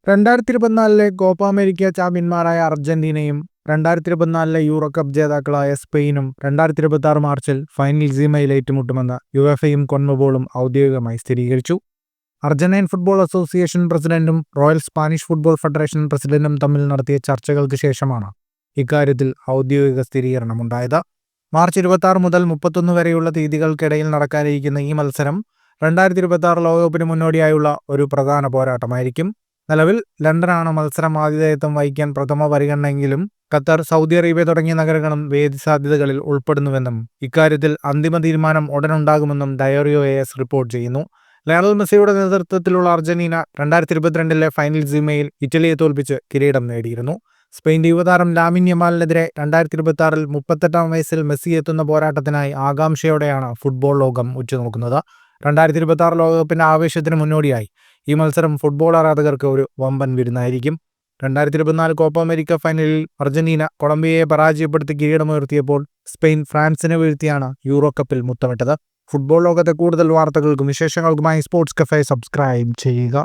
2024 Copa America ചാമ്പ്യന്മാരായ അർജന്റീനയും 2024 euro cup ജേതാക്കളായ സ്പെയിനും 2026 മാർച്ചിൽ ഫൈനൽ സീമയിൽ ഏറ്റുമുട്ടുമെന്ന് യുഎഫയും കോൺമെബോളും ഔദ്യോഗികമായി സ്ഥിരീകരിച്ചു. അർജന്റീൻ ഫുട്ബോൾ അസോസിയേഷൻ പ്രസിഡന്റും റോയൽ സ്പാനിഷ് ഫുട്ബോൾ ഫെഡറേഷൻ പ്രസിഡന്റും തമ്മിൽ നടത്തിയ ചർച്ചകൾക്ക് ശേഷമാണ് ഇക്കാര്യത്തിൽ ഔദ്യോഗിക സ്ഥിരീകരണമുണ്ടായത്. മാർച്ച് 26 മുതൽ 31 വരെയുള്ള തീയതികൾക്കിടയിൽ നടക്കാനിരിക്കുന്ന ഈ മത്സരം 2026 ലോകകപ്പിന് മുന്നോടിയായുള്ള ഒരു പ്രധാന പോരാട്ടമായിരിക്കും. നിലവിൽ ലണ്ടനാണ് മത്സരം ആതിഥേയത്വം വഹിക്കാൻ പ്രഥമ പരിഗണനയെങ്കിലും ഖത്തർ, സൗദി അറേബ്യ തുടങ്ങിയ നഗരങ്ങളും വേദി സാധ്യതകളിൽ ഉൾപ്പെടുന്നുവെന്നും ഇക്കാര്യത്തിൽ അന്തിമ തീരുമാനം ഉടനുണ്ടാകുമെന്നും ഡയറിയോ AS റിപ്പോർട്ട് ചെയ്യുന്നു. ലയണൽ മെസ്സിയുടെ നേതൃത്വത്തിലുള്ള അർജന്റീന 2022 ഫൈനൽ സീമയിൽ ഇറ്റലിയെ തോൽപ്പിച്ച് കിരീടം നേടിയിരുന്നു. സ്പെയിൻ്റെ യുവതാരം ലാമിൻ യമാലിനെതിരെ 2026 38-ാം വയസ്സിൽ മെസ്സി എത്തുന്ന പോരാട്ടത്തിനായി ആകാംക്ഷയോടെയാണ് ഫുട്ബോൾ ലോകം ഉറ്റുനോക്കുന്നത്. 2026 ലോകകപ്പിന്റെ ആവേശത്തിന് മുന്നോടിയായി ഈ മത്സരം ഫുട്ബോൾ ആരാധകർക്ക് ഒരു വമ്പൻ വിരുന്നായിരിക്കും. 2024 കോപ്പ അമേരിക്ക ഫൈനലിൽ അർജന്റീന കൊളംബിയയെ പരാജയപ്പെടുത്തി കിരീടമുയർത്തിയപ്പോൾ സ്പെയിൻ ഫ്രാൻസിനെ വീഴ്ത്തിയാണ് യൂറോ കപ്പിൽ മുത്തമിട്ടത്. ഫുട്ബോൾ ലോകത്തെ കൂടുതൽ വാർത്തകൾക്കും വിശേഷങ്ങൾക്കുമായി സ്പോർട്സ് കഫേ സബ്സ്ക്രൈബ് ചെയ്യുക.